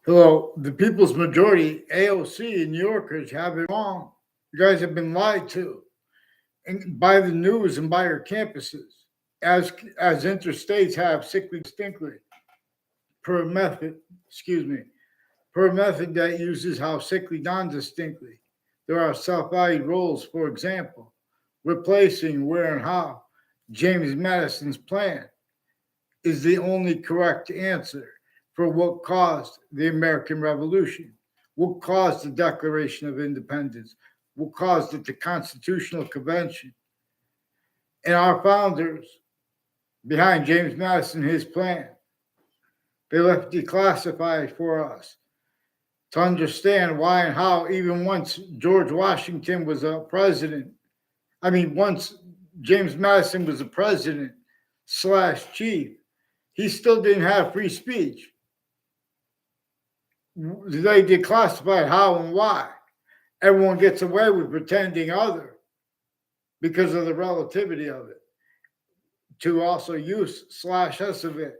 Hello, the people's majority, AOC and New Yorkers, have it wrong. You guys have been lied to and by the news and by your campuses, as interstates have sickly distinctly per method. Excuse me, per method that uses how sickly non-distinctly. There are self-valued roles, for example, replacing where and how. James Madison's plan is the only correct answer for what caused the American Revolution, what caused the Declaration of Independence, what caused the Constitutional Convention. And our founders, behind James Madison and his plan, they left declassified for us to understand why and how, even once George Washington was a president, once James Madison was a president slash chief, he still didn't have free speech. They declassified how and why. Everyone gets away with pretending other because of the relativity of it, to also use slash us of it.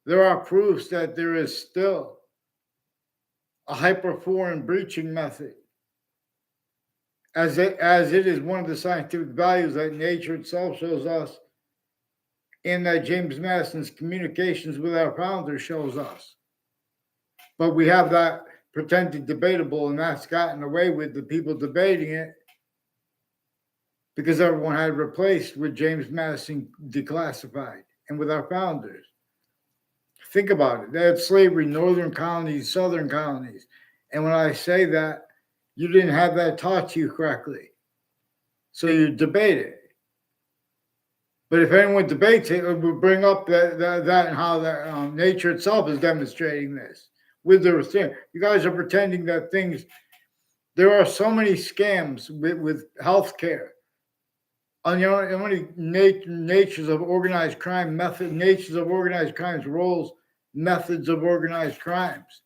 There are proofs that there is still a hyperforeign breaching method, as it is one of the scientific values that nature itself shows us, and that James Madison's communications with our founder shows us. But we have that pretended debatable, and that's gotten away with the people debating it because everyone had replaced with James Madison declassified and with our founders. Think about it. They had slavery, northern colonies, southern colonies. And when I say that, you didn't have that taught to you correctly. So you debate it. But if anyone debates it, it would bring up that and how that nature itself is demonstrating this. With the you guys are pretending that things, there are so many scams with healthcare. On how many natures of organized crime, natures of organized crimes, roles, methods of organized crimes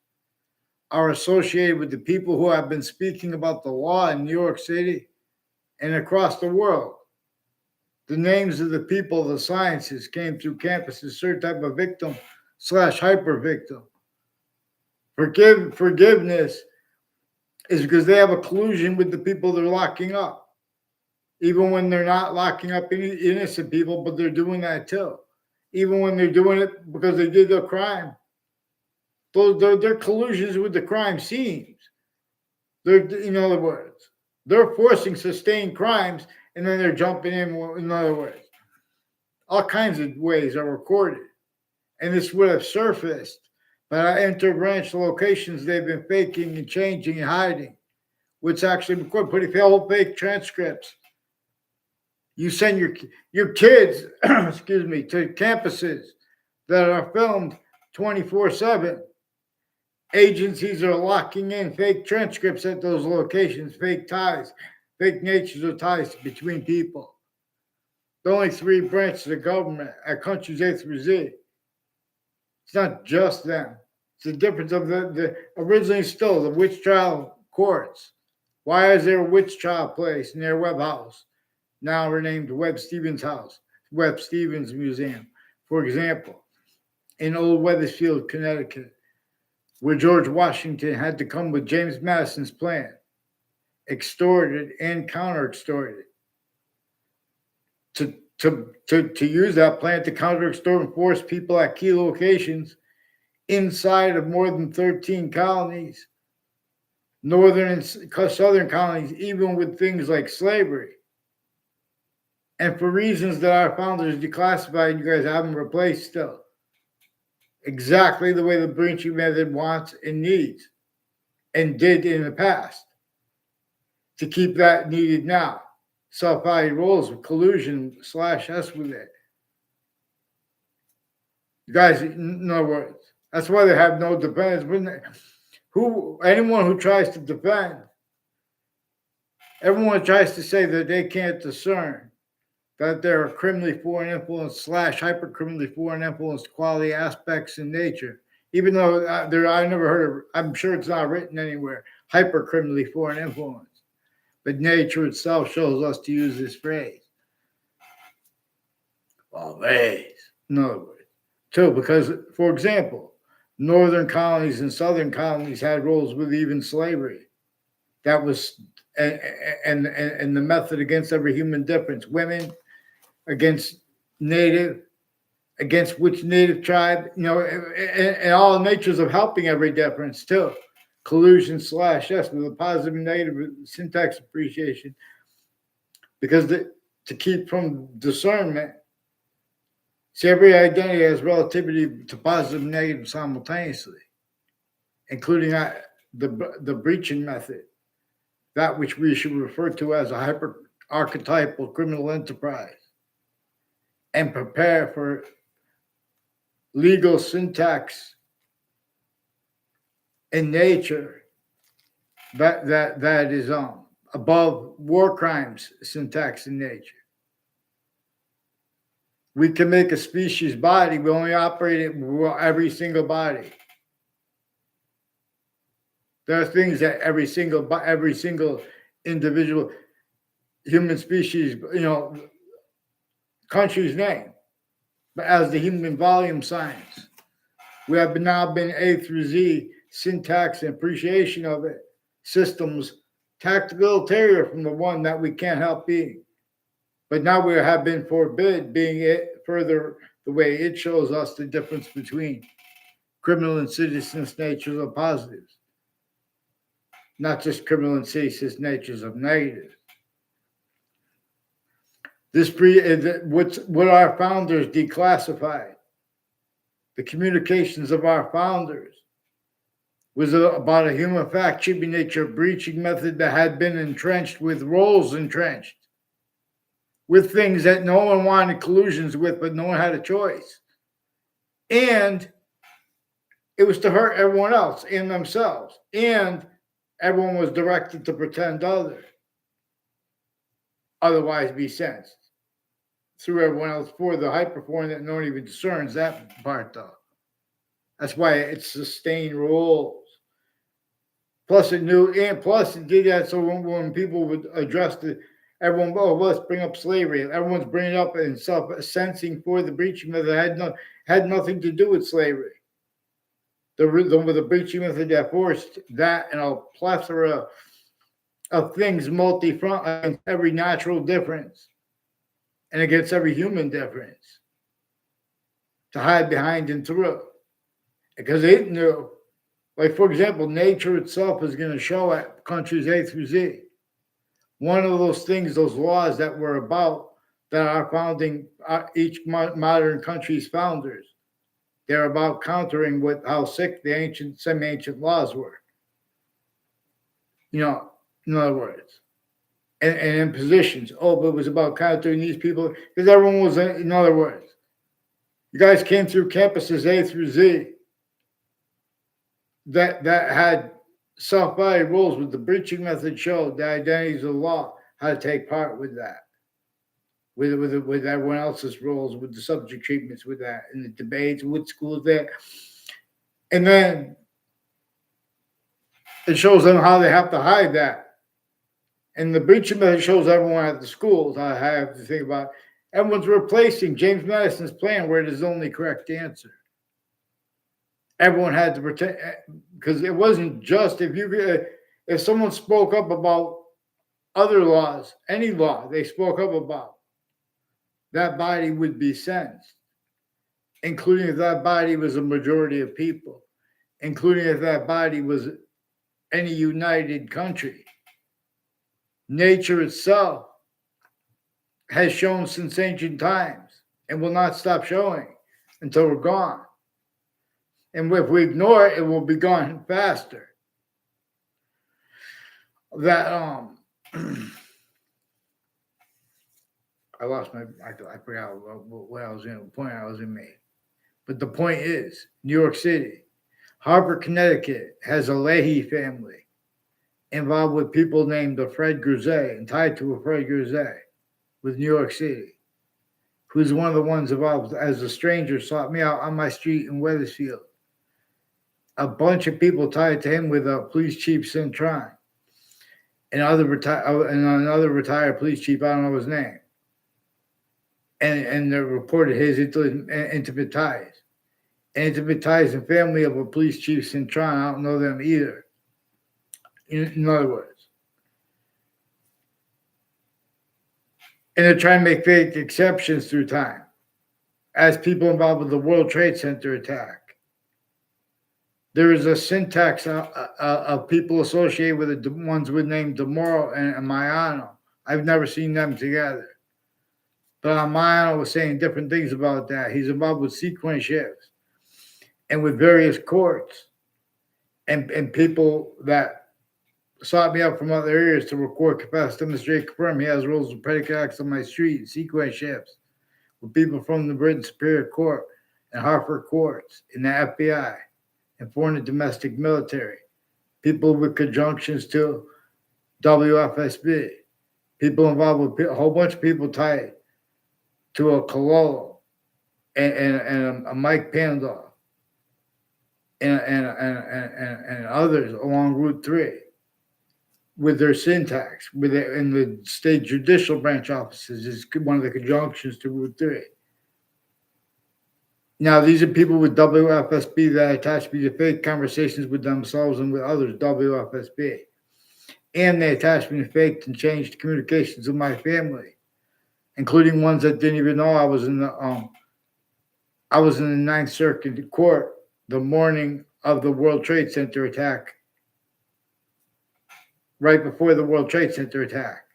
are associated with the people who have been speaking about the law in New York City and across the world. The names of the people, the sciences came through campuses, certain type of victim slash hyper victim. Forgiveness is because they have a collusion with the people they're locking up. Even when they're not locking up innocent people, but they're doing that too. Even when they're doing it because they did the crime. They're collusions with the crime scenes. In other words, they're forcing sustained crimes, and then they're jumping in other words. All kinds of ways are recorded. And this would have surfaced, but at inter-branch locations they've been faking and changing and hiding, which actually recorded. But if you have fake transcripts, you send your kids, excuse me, to campuses that are filmed 24/7. Agencies are locking in fake transcripts at those locations, fake ties, fake natures of ties between people. The only three branches of government at countries A through Z. It's not just them. It's the difference of the originally still the witch trial courts. Why is there a witch trial place near Webb House, now renamed Webb Stevens House, Webb Stevens Museum, for example, in Old Wethersfield, Connecticut, where George Washington had to come with James Madison's plan, extorted and counter-extorted, to use that plan to counter-extort and force people at key locations inside of more than 13 colonies, northern and southern colonies, even with things like slavery. And for reasons that our founders declassified, you guys haven't replaced still. Exactly the way the breaching method wants and needs and did in the past. To keep that needed now. Self-valued roles with collusion slash us with it. You guys, in other words, that's why they have no defense. Anyone who tries to defend, everyone tries to say that they can't discern that there are criminally foreign influence slash hyper-criminally foreign influenced quality aspects in nature. Even though I never heard of, I'm sure it's not written anywhere, hyper-criminally foreign influence. But nature itself shows us to use this phrase. Always. In other words. Two, because, for example, northern colonies and southern colonies had roles with even slavery. That was and the method against every human difference. Women against native, against which native tribe, and all natures of helping every difference too. Collusion slash yes with a positive and negative syntax appreciation because to keep from discernment. See, every identity has relativity to positive and negative simultaneously, including the breaching method, that which we should refer to as a hyper archetypal criminal enterprise, and prepare for legal syntax in nature that is above war crimes syntax in nature. We can make a species body. We only operate it every single body. There are things that every single individual human species, country's name, but as the human volume science, we have now been A through Z syntax and appreciation of it, systems, tactical ulterior from the one that we can't help being. But now we have been forbid being it further the way it shows us the difference between criminal and citizen's natures of positives, not just criminal and citizen's natures of negatives. What our founders declassified, the communications of our founders, was about a human fact, should be nature breaching method that had been entrenched with roles entrenched, with things that no one wanted collusions with, but no one had a choice. And it was to hurt everyone else and themselves. And everyone was directed to pretend otherwise be sensed through everyone else for the hyperform that no one even discerns that part though. That's why it's sustained roles. Plus it did that so when people would address everyone, let's bring up slavery. Everyone's bringing up and self-sensing for the breaching method had nothing to do with slavery. The breaching method that forced that and a plethora of things multi-front against every natural difference and against every human difference to hide behind and through. Because it knew, like for example, nature itself is going to show at countries A through Z. One of those things, those laws that were about that are founding each modern country's founders, they're about countering with how sick the ancient, semi-ancient laws were. In other words, and impositions. But it was about countering these people because everyone was, in other words, you guys came through campuses A through Z that had self-body roles with the breaching method showed the identities of the law, how to take part with that, with everyone else's roles, with the subject treatments, with that, in the debates, with schools there. And then it shows them how they have to hide that. And the breaching method shows everyone at the schools how I have to think about. Everyone's replacing James Madison's plan where it is the only correct answer. Everyone had to pretend because it wasn't just if someone spoke up about other laws, any law they spoke up about, that body would be sensed, including if that body was a majority of people, including if that body was any united country. Nature itself has shown since ancient times and will not stop showing until we're gone. And if we ignore it, it will be gone faster. That I lost I forgot what I was in, the point I was in made. But the point is, New York City, Hartford, Connecticut has a Leahy family involved with people named Fred Grisey and tied to a Fred Grisey with New York City, who's one of the ones involved as a stranger sought me out on my street in Wethersfield. A bunch of people tied to him with Police Chief Cintron and another retired police chief, I don't know his name. And they reported his intimate ties. and intimate ties and family of a police chief Cintron. I don't know them either. In other words, and they're trying to make fake exceptions through time as people involved with the World Trade Center attack. There is a syntax of people associated with the ones with name Demoro and Mayano. I've never seen them together. But Mayano was saying different things about that. He's involved with sequence shifts and with various courts and people that sought me out from other areas to record, confess, demonstrate, confirm he has rules of predicate acts on my street, sequence shifts with people from the Britain Superior Court and Hartford courts and the FBI and foreign and domestic military, people with conjunctions to WFSB, people involved with a whole bunch of people tied to a Cololo and a Mike Pandolf and others along Route 3 with their syntax, in the state judicial branch offices is one of the conjunctions to Route 3. Now, these are people with WFSB that attach me to fake conversations with themselves and with others, WFSB. And they attach me to faked and changed communications with my family, including ones that didn't even know I was in the Ninth Circuit Court the morning of the World Trade Center attack, right before the World Trade Center attack,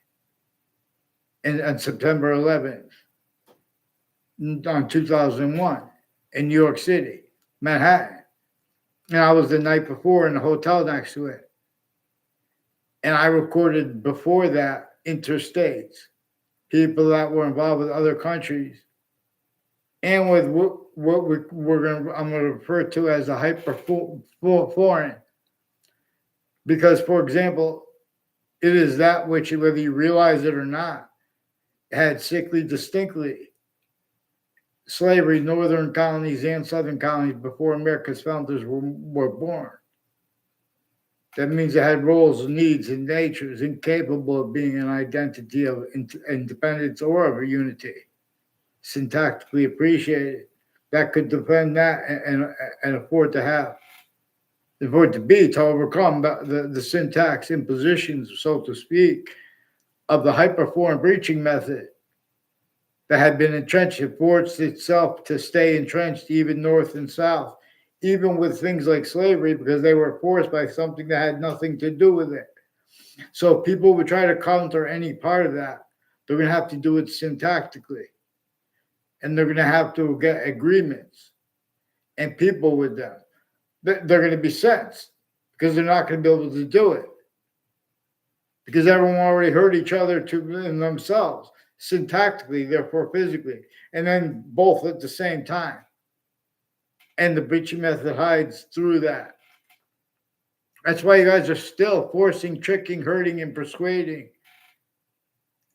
on September 11th, on 2001. In New York City, Manhattan. And I was the night before in the hotel next to it. And I recorded before that interstates, people that were involved with other countries, and with what I'm going to refer to as a hyper foreign. Because, for example, it is that which, whether you realize it or not, had sickly distinctly slavery, northern colonies and southern colonies before America's founders were born. That means it had roles, needs, and natures incapable of being an identity of independence or of a unity, syntactically appreciated, that could defend that and afford to overcome the syntax impositions, so to speak, of the hyperforeign breaching method that had been entrenched. It forced itself to stay entrenched even north and south, even with things like slavery, because they were forced by something that had nothing to do with it. So people would try to counter any part of that. They're going to have to do it syntactically. And they're going to have to get agreements and people with them. They're going to be sensed because they're not going to be able to do it. Because everyone already heard each other in themselves. Syntactically, therefore physically, and then both at the same time. And the breaching method hides through that. That's why you guys are still forcing, tricking, hurting, and persuading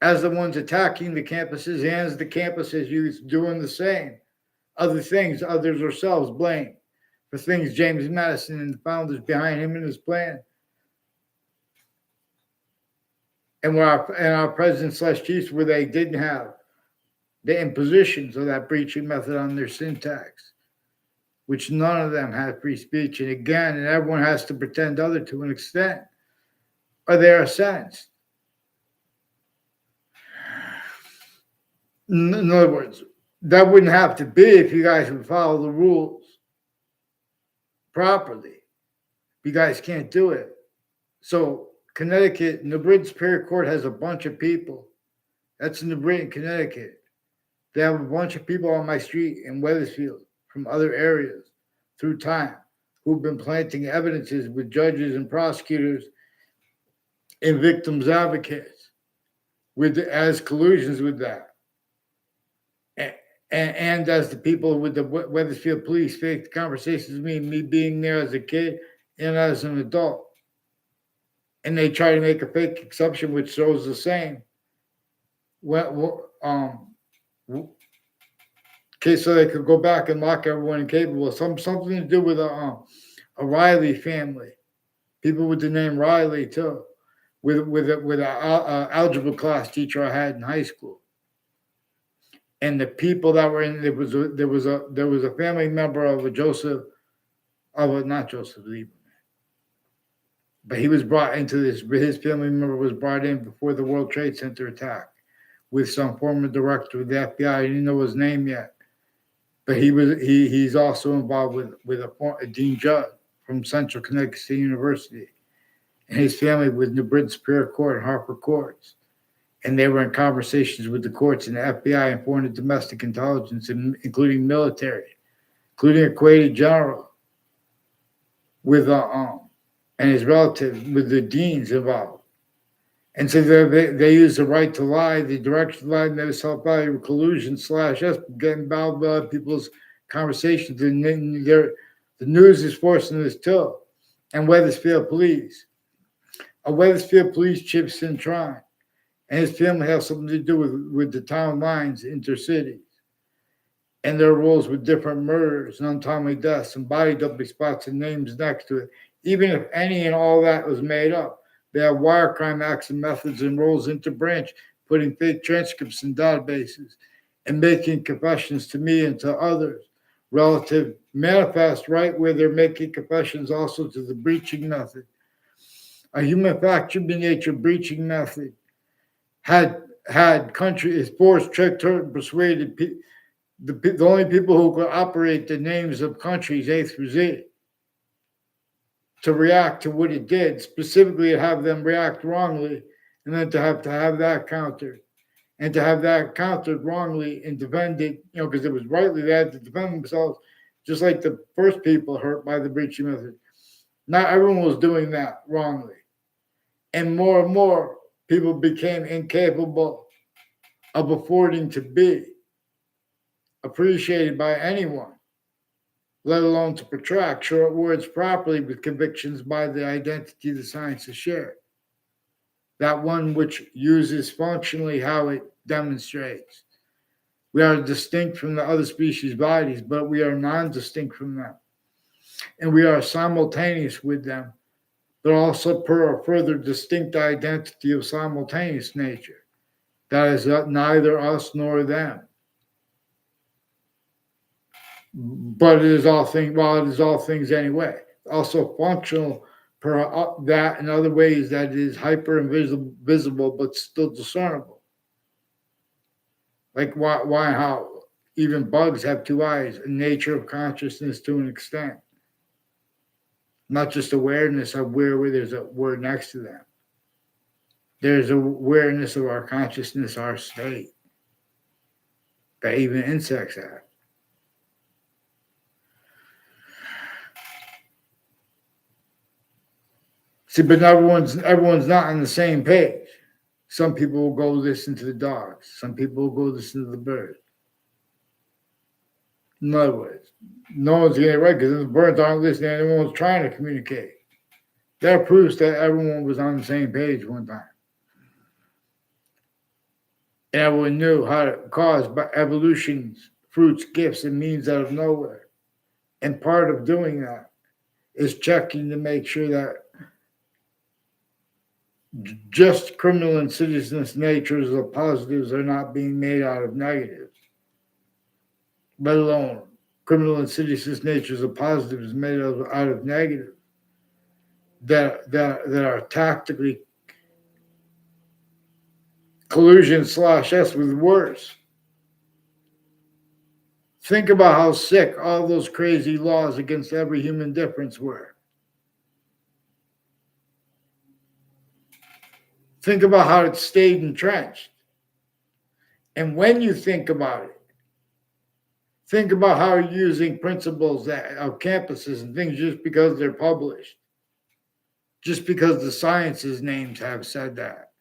as the ones attacking the campuses and as the campuses youth doing the same. Other things, others ourselves blame for things James Madison and the founders behind him and his plan. And our presidents/chiefs, where they didn't have the impositions of that breaching method on their syntax, which none of them had free speech. And again, and everyone has to pretend other to an extent, or they are sentenced. In other words, that wouldn't have to be if you guys would follow the rules properly. You guys can't do it. So Connecticut, New Britain Superior Court has a bunch of people. That's in New Britain, Connecticut. They have a bunch of people on my street in Wethersfield from other areas through time who've been planting evidences with judges and prosecutors and victims advocates as collusions with that. And as the people with the Wethersfield police faked conversations with me being there as a kid and as an adult. And they try to make a fake exception which shows the same. Okay, so they could go back and lock everyone incapable. Something to do with a Riley family, people with the name Riley too, with an algebra class teacher I had in high school. And the people that were in, there was a family member of not Joseph Lieberman, but he was brought into this. His family member was brought in before the World Trade Center attack with some former director of the FBI. I didn't know his name yet, but he's also involved with a Dean Judd from Central Connecticut State University, and his family with New Britain Superior Court and Harper Courts. And they were in conversations with the courts and the FBI and foreign and domestic intelligence, including military, including a Kuwaiti general with and his relative, with the deans involved. And so they used the right to lie, the direction to lie, and they self-value collusion / getting involved with other people's conversations. And the news is forcing this too. And Wethersfield Police. A Wethersfield Police chief Cintron and his family have something to do with the town lines, intercities, and their roles with different murders and untimely deaths and body double spots and names next to it. Even if any and all that was made up, they have wire crime acts and methods and roles interbranch, putting fake transcripts in databases and making confessions to me and to others. Relative manifest right where they're making confessions also to the breaching method. A human factor by nature breaching method had countries forced, tricked, hurt, and persuaded the only people who could operate the names of countries A through Z to react to what it did, specifically to have them react wrongly, and then to have that countered, and to have that countered wrongly and defended, because it was rightly they had to defend themselves, just like the first people hurt by the breaching method. Not everyone was doing that wrongly, and more people became incapable of affording to be appreciated by anyone, let alone to protract short words properly with convictions by the identity the sciences share. That one which uses functionally how it demonstrates. We are distinct from the other species' bodies, but we are non-distinct from them. And we are simultaneous with them, but also per a further distinct identity of simultaneous nature. That is neither us nor them. But it is all things anyway. Also functional per that in other ways that it is hyper invisible but still discernible. Like why how even bugs have two eyes, a nature of consciousness to an extent. Not just awareness of where there's a word next to them. There's awareness of our consciousness, our state, that even insects have. See, but everyone's not on the same page. Some people will go listen to the dogs. Some people will go listen to the birds. In other words, no one's getting it right because the birds aren't listening. Everyone's trying to communicate. That proves that everyone was on the same page one time. And everyone knew how to cause by evolution's fruits, gifts, and means out of nowhere. And part of doing that is checking to make sure that just criminal insidiousness natures of positives are not being made out of negatives, let alone criminal insidiousness natures of positives made out of negatives that are tactically collusion /s with words. Think about how sick all those crazy laws against every human difference were. Think about how it stayed entrenched. And when you think about it, think about how you're using principles of campuses and things just because they're published, just because the sciences names have said that.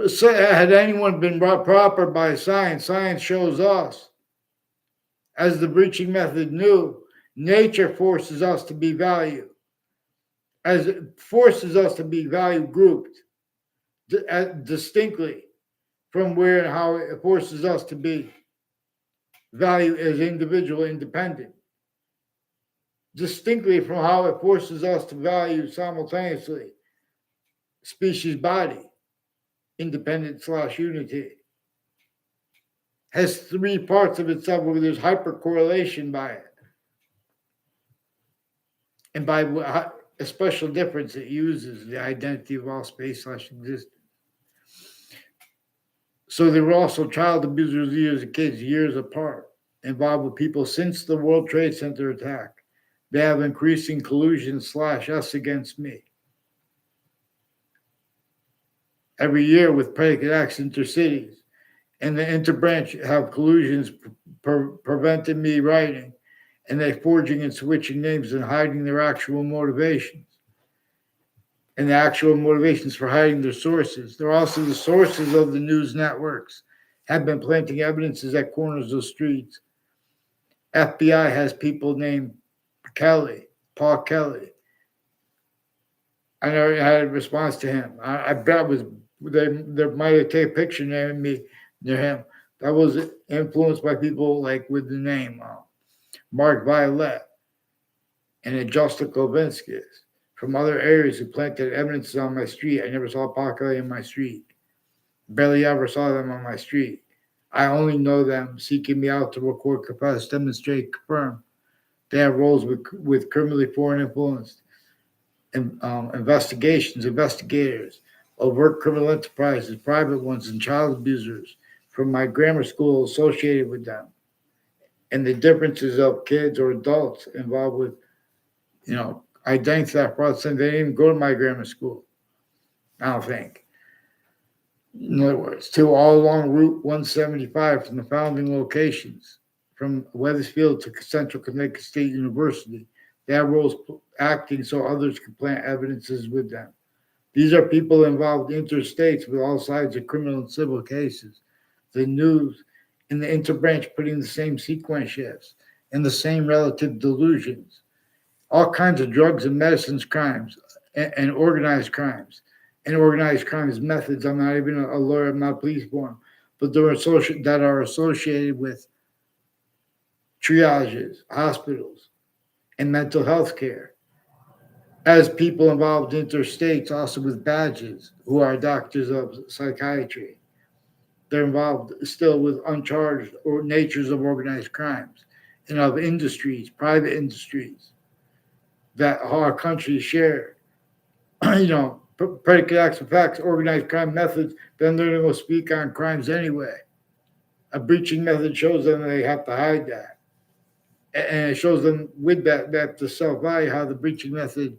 So had anyone been brought proper by science, science shows us, as the breaching method knew, nature forces us to be valued. As it forces us to be value grouped distinctly from where and how it forces us to be value as individual independent, distinctly from how it forces us to value simultaneously species body independent /unity. has three parts of itself where there's hypercorrelation by it. And by a special difference it uses, the identity of all space/existence. So they were also child abusers, years of kids, years apart, involved with people since the World Trade Center attack. They have increasing collusion/us against me. Every year with predicate acts intercities, and the interbranch have collusions prevented me writing, and they forging and switching names and hiding their actual motivations. And the actual motivations for hiding their sources. They're also the sources of the news networks, have been planting evidences at corners of streets. FBI has people named Paul Kelly. I never had a response to him. I bet they might have taken a picture near him. That was influenced by people like with the name Mark Violet and Adjusta Kovinskis from other areas who planted evidences on my street. I never saw Paul Kelly in my street. Barely ever saw them on my street. I only know them seeking me out to record, confess, demonstrate, confirm. They have roles with criminally foreign influenced investigators, overt criminal enterprises, private ones, and child abusers from my grammar school associated with them. And the differences of kids or adults involved with, identity theft, fraud, they didn't even go to my grammar school, I don't think. In other words, to all along Route 175 from the founding locations, from Weathersfield to Central Connecticut State University. They have roles acting so others can plant evidences with them. These are people involved interstates with all sides of criminal and civil cases. The news and the interbranch putting the same sequence shifts and the same relative delusions. All kinds of drugs and medicines crimes and organized crimes. And organized crimes methods. I'm not even a lawyer, I'm not a police form, but that are associated with triages, hospitals, and mental health care. As people involved interstates, also with badges, who are doctors of psychiatry. They're involved still with uncharged or natures of organized crimes and of industries, private industries that our country share. Predicate acts of facts, organized crime methods, then they're going to speak on crimes anyway. A breaching method shows them they have to hide that. And it shows them with that the self-value, how the breaching method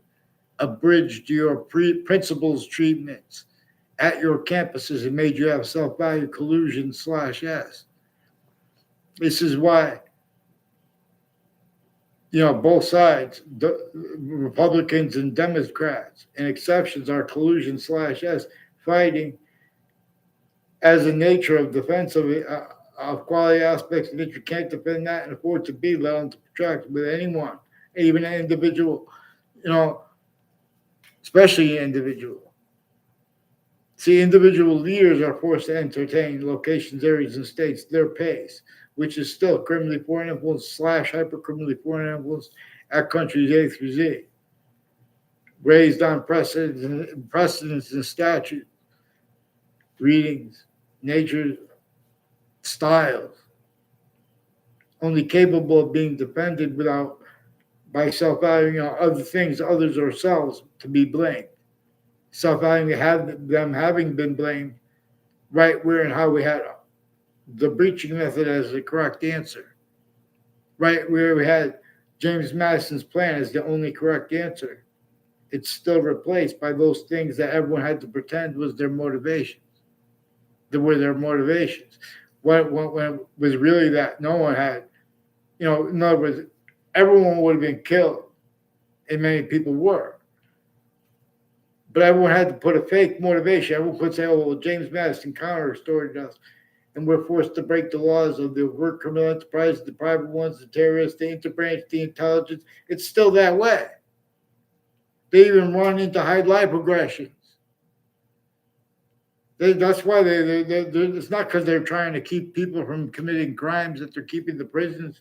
abridged your principles treatments at your campuses and made you have self-value collusion/S. This is why, both sides, the Republicans and Democrats, and exceptions are collusion/S, fighting as a nature of defense of quality aspects that you can't defend that and afford to be let on to protract with anyone, even an individual, especially an individual. See, individual leaders are forced to entertain locations, areas, and states their pace, which is still criminally foreign influence / hyper-criminally foreign influence at countries A through Z, raised on precedents and statutes, readings, nature, styles, only capable of being defended by self-valuing other things, others, or selves to be blamed. Self-valuing them having been blamed right where and how we had the breaching method as the correct answer. Right where we had James Madison's plan as the only correct answer. It's still replaced by those things that everyone had to pretend was their motivations. When it was really that no one had, in other words, everyone would have been killed, and many people were. But everyone had to put a fake motivation. Everyone could say, well, James Madison counter-extorted us, and we're forced to break the laws of the overt criminal enterprise, the private ones, the terrorists, the interbranch, the intelligence. It's still that way. They even run into high-lie progressions. That's why it's not because they're trying to keep people from committing crimes that they're keeping the prisons,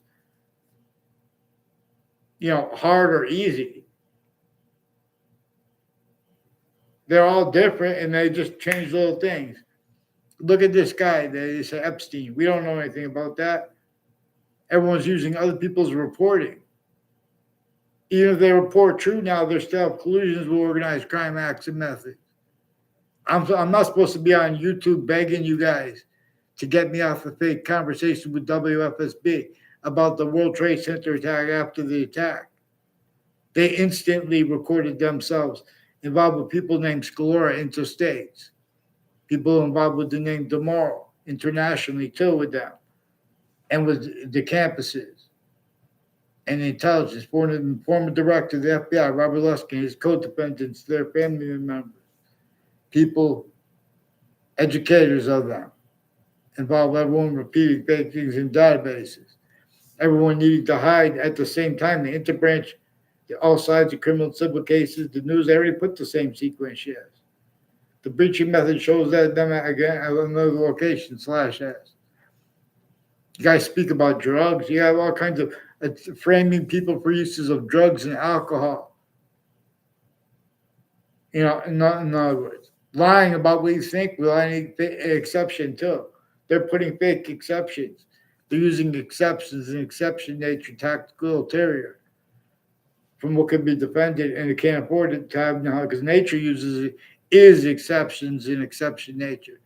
hard or easy. They're all different, and they just change little things. Look at this guy. They say Epstein. We don't know anything about that. Everyone's using other people's reporting. Even if they report true now, there's still collusions with organized crime acts and methods. I'm not supposed to be on YouTube begging you guys to get me off the fake conversation with WFSB about the World Trade Center attack after the attack. They instantly recorded themselves involved with people named Scalora interstates, people involved with the name DeMauro internationally too with them, and with the campuses and the intelligence. Former director of the FBI, Robert Luskin, his co-defendants, their family members, people, educators of them, involved everyone repeating fake things in databases. Everyone needed to hide at the same time. The interbranch, all sides of criminal and civil cases, the news, they already put the same sequence, yes. The breaching method shows that them again at another location, /S. You guys speak about drugs. You have all kinds of framing people for uses of drugs and alcohol. In other words, lying about what you think without any exception too. They're putting fake exceptions. They're using exceptions and exception nature, tactical ulterior from what can be defended, and they can't afford it to have now because nature uses it is exceptions in exception nature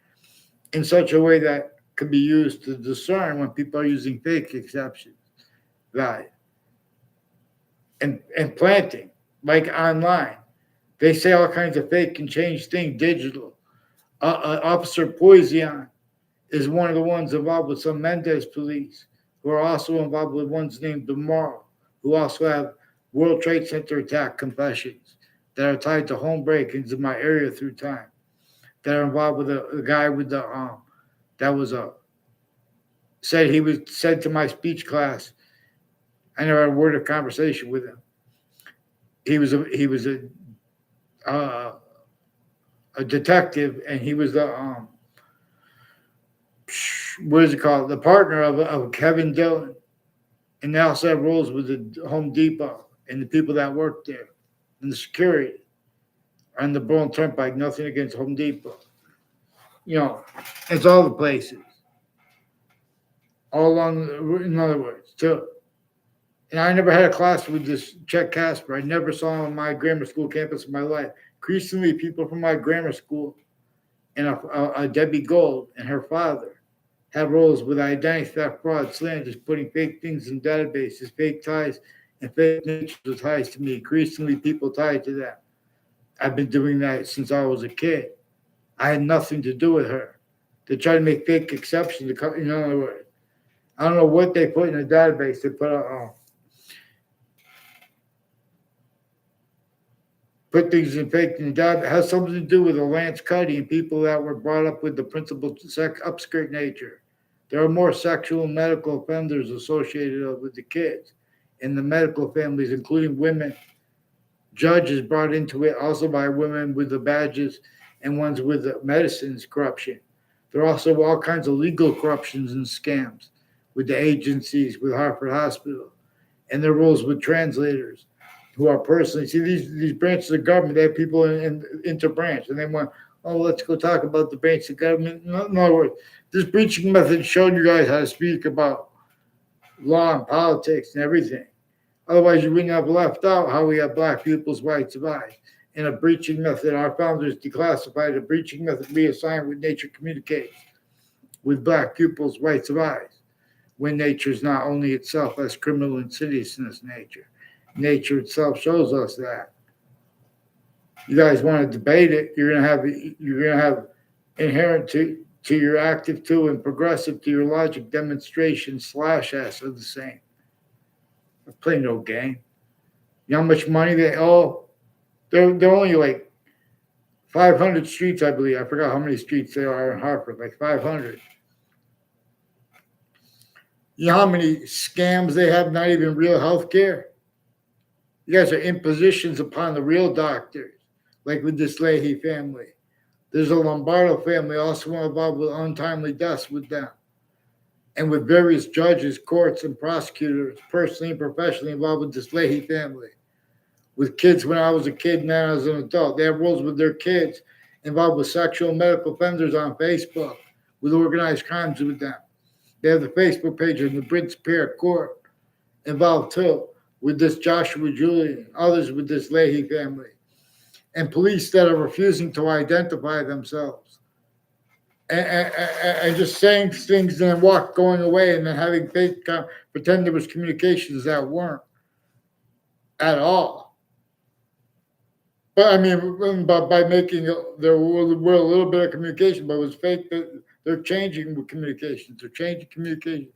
in such a way that can be used to discern when people are using fake exceptions value and planting like online. They say all kinds of fake and change things digital. Officer Poison is one of the ones involved with some Mendez police who are also involved with ones named DeMauro, who also have World Trade Center attack confessions that are tied to home break-ins in my area through time, that are involved with a guy with the that was said he was said to my speech class. I never had a word of conversation with him. He was a detective, and he was the what is it called? The partner of Kevin Dillon, and they also have roles with the Home Depot and the people that work there, and the security on the Berlin Turnpike. Nothing against Home Depot. It's all the places, all along. In other words, too. And I never had a class with this Chet Casper. I never saw him on my grammar school campus in my life. Increasingly, people from my grammar school and a Debbie Gold and her father have roles with identity theft, fraud, slanders, putting fake things in databases, fake ties, and fake nature ties to me. Increasingly, people tied to that. I've been doing that since I was a kid. I had nothing to do with her. They try to make fake exceptions. In other words, I don't know what they put in the database. They put things in fake in the database. It has something to do with the Lance Cuddy and people that were brought up with the principal upskirt nature. There are more sexual and medical offenders associated with the kids in the medical families, including women. Judges brought into it also by women with the badges and ones with the medicines corruption. There are also all kinds of legal corruptions and scams with the agencies, with Hartford Hospital, and their roles with translators who are personally, see these branches of government, they have people in interbranch, and they want, let's go talk about the branch of government. In other words, this breaching method showed you guys how to speak about law and politics and everything. Otherwise, you wouldn't have left out how we have black people's rights of eyes. In a breaching method, our founders declassified a breaching method reassigned with nature communicates with black pupils' rights of eyes, when nature is not only itself as criminal insidiousness nature. Nature itself shows us that. You guys want to debate it, you're gonna have inherent to your active to and progressive to your logic demonstration /S of the same. I play no game. You know how much money they're only like 500 streets, I believe. I forgot how many streets there are in Hartford, like 500. You know how many scams they have, not even real health care? You guys are impositions upon the real doctors, like with this Leahy family. There's a Lombardo family also involved with untimely deaths with them, and with various judges, courts, and prosecutors, personally and professionally involved with this Leahy family. With kids when I was a kid, now as an adult. They have roles with their kids involved with sexual and medical offenders on Facebook, with organized crimes with them. They have the Facebook page of the Prince Superior Court involved too, with this Joshua Julian, others with this Leahy family, and police that are refusing to identify themselves. And just saying things and then going away and then having pretend there was communications that weren't at all. But I mean, but by making there were a little bit of communication, but it was fake. That they're changing with communications. They're changing communication.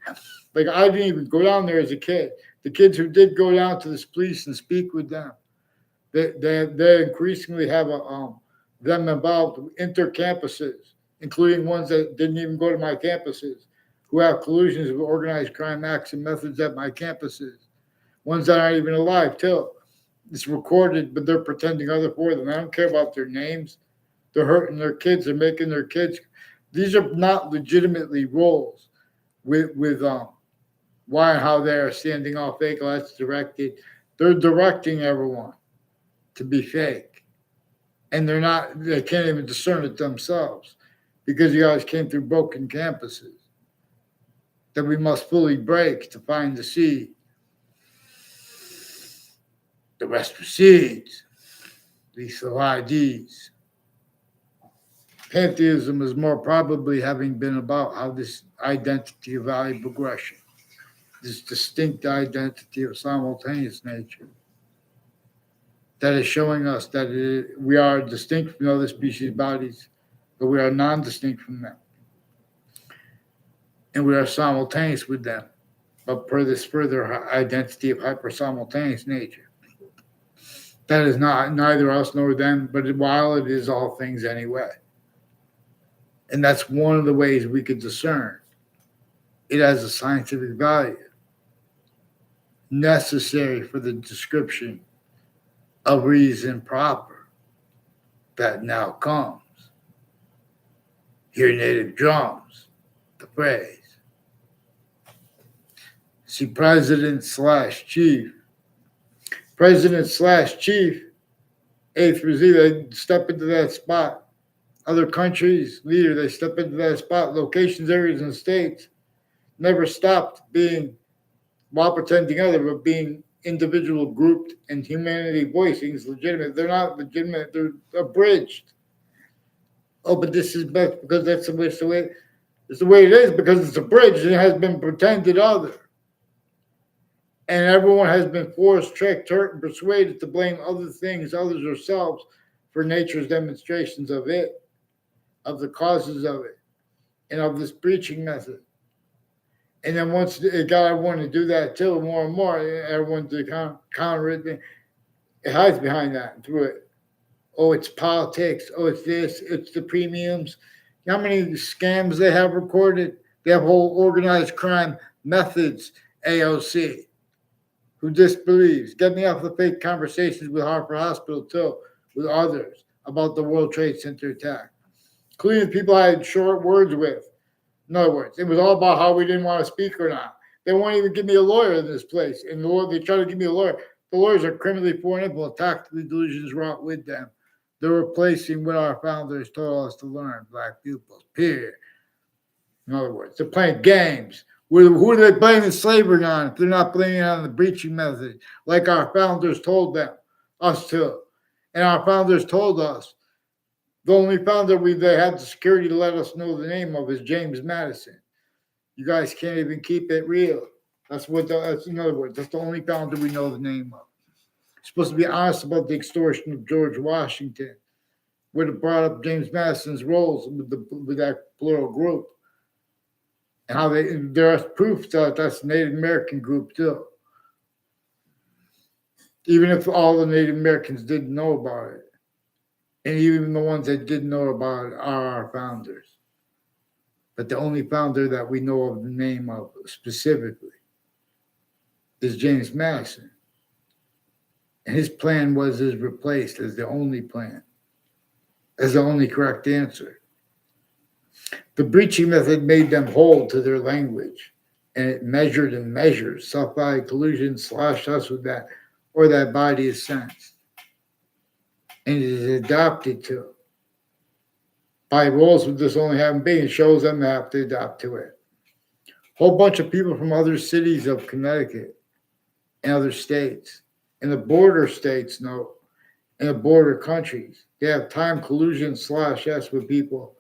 Like I didn't even go down there as a kid. The kids who did go down to this police and speak with them, they increasingly have them involved inter-campuses, including ones that didn't even go to my campuses, who have collusions with organized crime acts and methods at my campuses. Ones that aren't even alive too. It's recorded, but they're pretending other for them. I don't care about their names. They're hurting their kids. They're making their kids. These are not legitimately roles with why and how they're standing off fake. That's directed. They're directing everyone to be fake, and they're not. They can't even discern it themselves because you guys came through broken campuses that we must fully break to find the seed. The rest proceeds. Lethal IDs. Pantheism is more probably having been about how this identity of value progression, this distinct identity of simultaneous nature, that is showing us that we are distinct from other species bodies, but we are non-distinct from them. And we are simultaneous with them, but per this further identity of hyper-simultaneous nature. That is not neither us nor them, but while it is all things anyway. And that's one of the ways we could discern. It has a scientific value necessary for the description of reason proper that now comes. Hear native drums, the phrase. See president/chief. President/chief, A through Z, they step into that spot. Other countries, leader, they step into that spot. Locations, areas, and states never stopped being, while pretending other, but being individual, grouped, and humanity voicing is legitimate. They're not legitimate, they're abridged. Oh, but this is best because that's the way it's the way it is because it's abridged and it has been pretended other. And everyone has been forced, tricked, hurt, and persuaded to blame other things, others, or selves for nature's demonstrations of it, of the causes of it, and of this preaching method. And then once it got everyone to do that too, more and more, everyone to counter it, it hides behind that and through it. Oh, it's politics. Oh, it's this. It's the premiums. You know how many scams they have recorded? They have whole organized crime methods, AOC. Who disbelieves. Get me off the fake conversations with Harper Hospital, too, with others about the World Trade Center attack, including the people I had short words with. In other words, it was all about how we didn't want to speak or not. They won't even give me a lawyer in this place. And they try to give me a lawyer. The lawyers are criminally foreign, tactically delusions wrought with them. They're replacing what our founders told us to learn, black pupils, period. In other words, they're playing games. Who are they blaming slavery on if they're not blaming it on the breaching method, like our founders told them, us too. And our founders told us the only founder they had the security to let us know the name of is James Madison. You guys can't even keep it real. That's in other words, that's the only founder we know the name of. You're supposed to be honest about the extortion of George Washington. Would have brought up James Madison's roles with that plural group. And how there's proof that that's a Native American group too. Even if all the Native Americans didn't know about it. And even the ones that didn't know about it are our founders. But the only founder that we know of the name of specifically is James Madison. And his plan is replaced as the only plan, as the only correct answer. The breaching method made them hold to their language, and it measured and measures self-value collusion, slashed us with that, or that body is sensed. And it is adopted to. by rules with this only having been, it shows them they have to adapt to it. Whole bunch of people from other cities of Connecticut and other states, and the border states, no, and the border countries, they have time collusion /S with people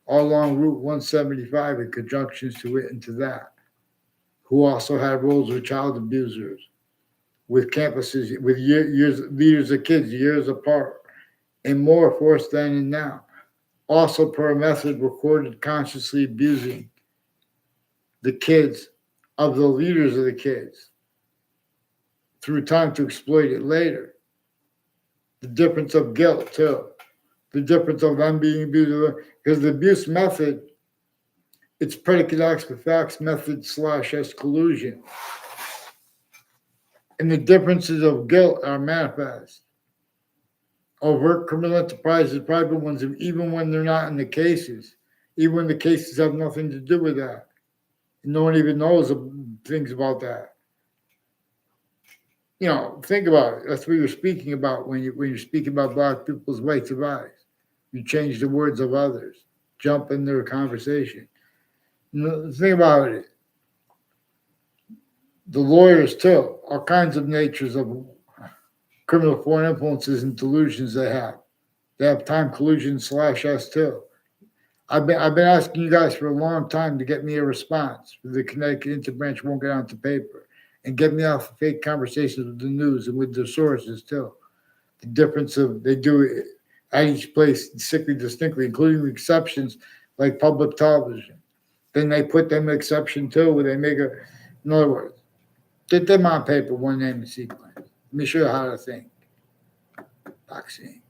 all along Route 175 in conjunctions to it and to that, who also have roles with child abusers, with campuses, with years leaders of kids years apart, and more forced then and now. Also per a method recorded consciously abusing the kids of the leaders of the kids through time to exploit it later. The difference of guilt too. The difference of them being abused, because the abuse method, it's predicate acts with facts method /S collusion. And the differences of guilt are manifest. Overt criminal enterprises, private ones, even when they're not in the cases, even when the cases have nothing to do with that. No one even knows things about that. You know, think about it. That's what you're speaking about when you're speaking about Black people's right to rise. You change the words of others, jump in their conversation. Think about it. The lawyers too, all kinds of natures of criminal foreign influences and delusions they have. They have time collusion /S too. I've been asking you guys for a long time to get me a response. The Connecticut Interbranch won't get onto paper, and get me off of fake conversations with the news and with their sources too. The difference of they do it at each place distinctly, including exceptions like public television. Then they put them an exception too, where they make in other words, get them on paper, one name and sequence. Let me show you how to think. Vaccine.